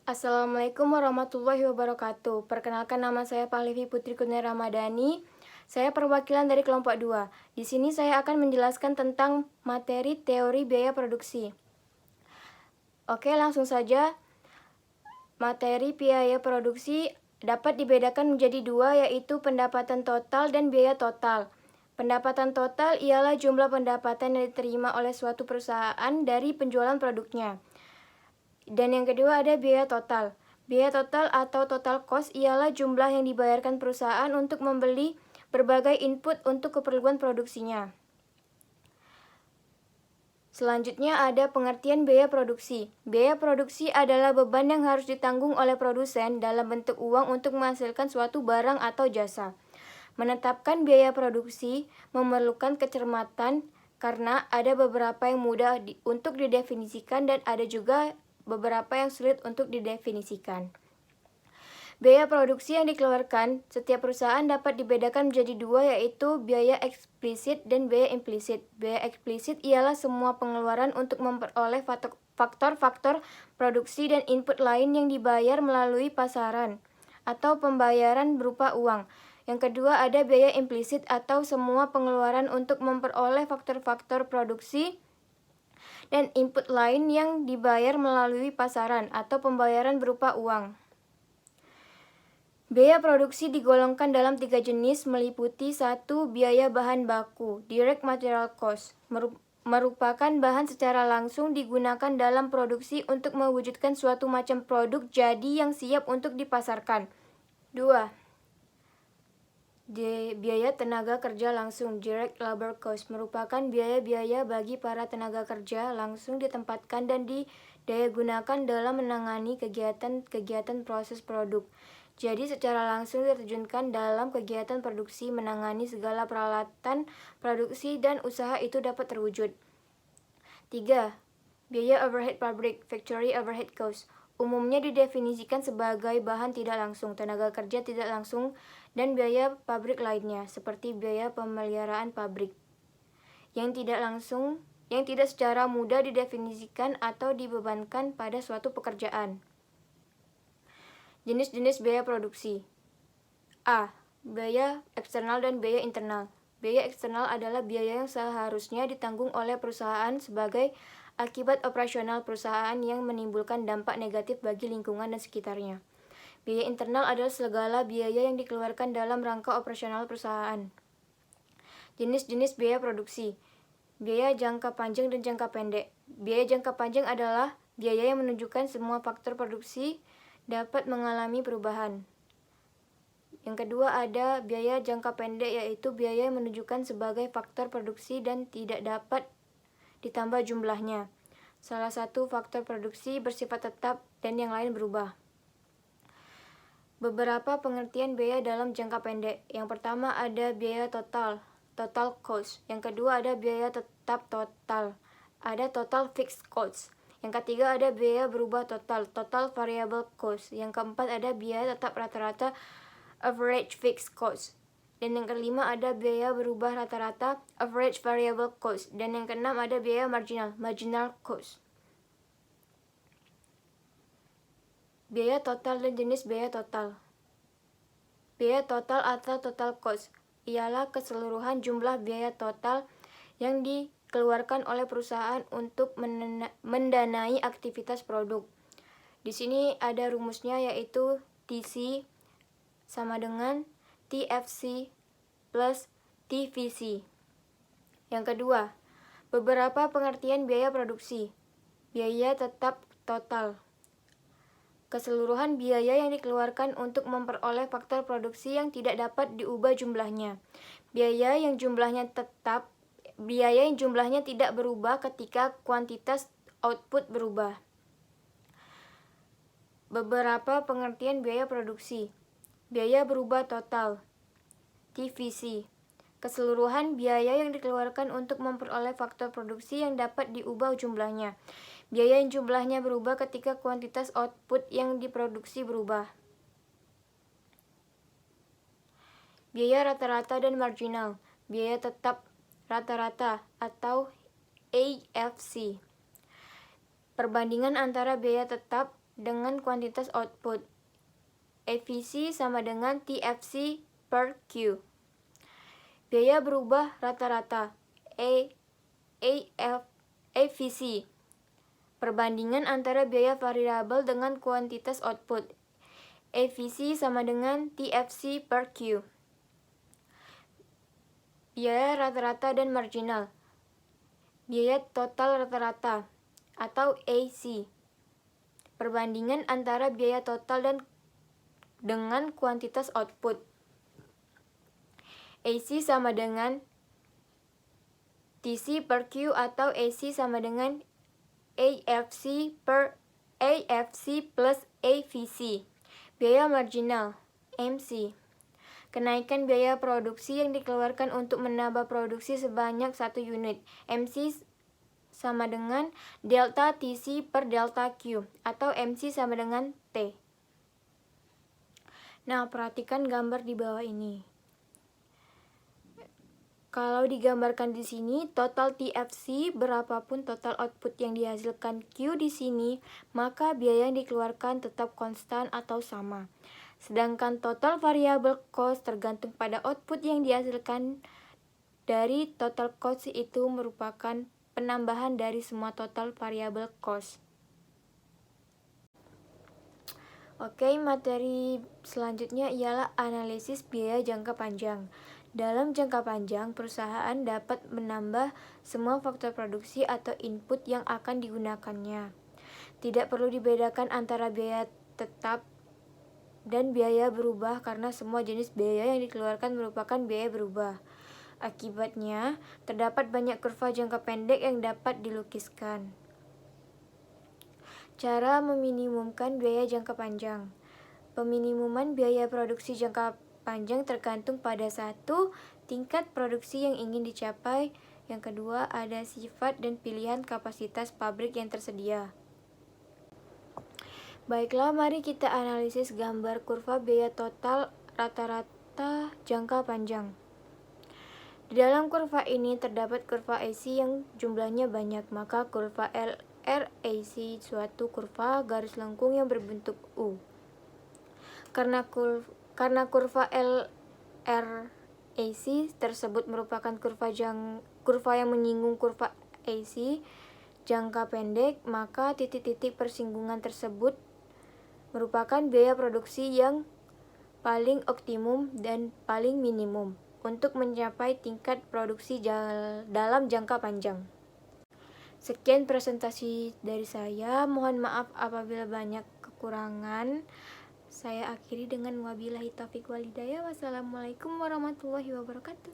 Assalamualaikum warahmatullahi wabarakatuh. Perkenalkan, nama saya Pahlevi Putri Kurnia Ramadhani. Saya perwakilan dari kelompok 2. Di sini saya akan menjelaskan tentang materi teori biaya produksi. Oke, langsung saja. Materi biaya produksi dapat dibedakan menjadi dua, yaitu pendapatan total dan biaya total. Pendapatan total ialah jumlah pendapatan yang diterima oleh suatu perusahaan dari penjualan produknya. Dan yang kedua ada biaya total. Biaya total atau total cost ialah jumlah yang dibayarkan perusahaan untuk membeli berbagai input untuk keperluan produksinya. Selanjutnya ada pengertian biaya produksi. Biaya produksi adalah beban yang harus ditanggung oleh produsen dalam bentuk uang untuk menghasilkan suatu barang atau jasa. Menetapkan biaya produksi memerlukan kecermatan karena ada beberapa yang mudah untuk didefinisikan dan ada juga beberapa yang sulit untuk didefinisikan. Biaya produksi yang dikeluarkan setiap perusahaan dapat dibedakan menjadi dua, yaitu biaya eksplisit dan biaya implisit. Biaya eksplisit ialah semua pengeluaran untuk memperoleh faktor-faktor produksi dan input lain yang dibayar melalui pasaran atau pembayaran berupa uang. Yang kedua ada biaya implisit atau semua pengeluaran untuk memperoleh faktor-faktor produksi dan input lain yang dibayar melalui pasaran atau pembayaran berupa uang. Biaya produksi digolongkan dalam 3 jenis, meliputi 1. Biaya bahan baku, direct material cost, merupakan bahan secara langsung digunakan dalam produksi untuk mewujudkan suatu macam produk jadi yang siap untuk dipasarkan. 2. Biaya tenaga kerja langsung, direct labor cost, merupakan biaya-biaya bagi para tenaga kerja langsung ditempatkan dan didayagunakan dalam menangani kegiatan proses produk. Jadi secara langsung diterjunkan dalam kegiatan produksi, menangani segala peralatan produksi dan usaha itu dapat terwujud. 3. Biaya overhead pabrik, factory overhead cost, umumnya didefinisikan sebagai bahan tidak langsung, tenaga kerja tidak langsung, dan biaya pabrik lainnya, seperti biaya pemeliharaan pabrik, yang tidak secara mudah didefinisikan atau dibebankan pada suatu pekerjaan. Jenis-jenis biaya produksi. A. Biaya eksternal dan biaya internal. Biaya eksternal adalah biaya yang seharusnya ditanggung oleh perusahaan sebagai akibat operasional perusahaan yang menimbulkan dampak negatif bagi lingkungan dan sekitarnya. Biaya internal adalah segala biaya yang dikeluarkan dalam rangka operasional perusahaan. Jenis-jenis biaya produksi. Biaya jangka panjang dan jangka pendek. Biaya jangka panjang adalah biaya yang menunjukkan semua faktor produksi dapat mengalami perubahan. Yang kedua ada biaya jangka pendek, yaitu biaya yang menunjukkan sebagai faktor produksi dan tidak dapat ditambah jumlahnya. Salah satu faktor produksi bersifat tetap dan yang lain berubah. Beberapa pengertian biaya dalam jangka pendek. Yang pertama ada biaya total cost. Yang kedua ada biaya tetap total. Ada total fixed cost. Yang ketiga ada biaya berubah total variable cost. Yang keempat ada biaya tetap rata-rata, average fixed cost. Dan yang kelima ada biaya berubah rata-rata, average variable cost. Dan yang keenam ada biaya marginal cost. Biaya total dan jenis biaya total. Biaya total atau total cost ialah keseluruhan jumlah biaya total yang dikeluarkan oleh perusahaan untuk mendanai aktivitas produk. Di sini ada rumusnya, yaitu TC sama dengan TFC plus TVC. Yang kedua, beberapa pengertian biaya produksi. Biaya tetap total, keseluruhan biaya yang dikeluarkan untuk memperoleh faktor produksi yang tidak dapat diubah jumlahnya. Biaya yang jumlahnya tidak berubah ketika kuantitas output berubah. Beberapa pengertian biaya produksi. Biaya berubah total, TVC, keseluruhan biaya yang dikeluarkan untuk memperoleh faktor produksi yang dapat diubah jumlahnya. Biaya yang jumlahnya berubah ketika kuantitas output yang diproduksi berubah. Biaya rata-rata dan marginal. Biaya tetap rata-rata atau AFC. Perbandingan antara biaya tetap dengan kuantitas output. Efisi sama dengan TFC per Q. Biaya berubah rata-rata. Efisi. Perbandingan antara biaya variabel dengan kuantitas output. Efisi sama dengan TFC per Q. Biaya rata-rata dan marginal. Biaya total rata-rata atau AC. Perbandingan antara biaya total dengan kuantitas output. AC sama dengan TC per Q atau AC sama dengan AFC plus AVC. Biaya marginal, MC. Kenaikan biaya produksi yang dikeluarkan untuk menambah produksi sebanyak 1 unit. MC sama dengan delta TC per delta Q atau MC sama dengan T. Nah, perhatikan gambar di bawah ini. Kalau digambarkan di sini, total TFC berapapun total output yang dihasilkan Q di sini, maka biaya yang dikeluarkan tetap konstan atau sama. Sedangkan total variable cost tergantung pada output yang dihasilkan dari total cost itu merupakan penambahan dari semua total variable cost. Oke, materi selanjutnya ialah analisis biaya jangka panjang. Dalam jangka panjang, perusahaan dapat menambah semua faktor produksi atau input yang akan digunakannya. Tidak perlu dibedakan antara biaya tetap dan biaya berubah karena semua jenis biaya yang dikeluarkan merupakan biaya berubah. Akibatnya, terdapat banyak kurva jangka pendek yang dapat dilukiskan. Cara meminimumkan biaya jangka panjang. Peminimuman biaya produksi jangka panjang tergantung pada satu, tingkat produksi yang ingin dicapai. Yang kedua, ada sifat dan pilihan kapasitas pabrik yang tersedia. Baiklah, mari kita analisis gambar kurva biaya total rata-rata jangka panjang. Di dalam kurva ini terdapat kurva AC yang jumlahnya banyak, maka kurva LRAC suatu kurva garis lengkung yang berbentuk U. Karena kurva LRAC tersebut merupakan kurva yang menyinggung kurva AC jangka pendek, maka titik-titik persinggungan tersebut merupakan biaya produksi yang paling optimum dan paling minimum untuk mencapai tingkat produksi dalam jangka panjang. Sekian presentasi dari saya. Mohon maaf apabila banyak kekurangan. Saya akhiri dengan wabillahi taufiq wal hidayah. Wassalamualaikum warahmatullahi wabarakatuh.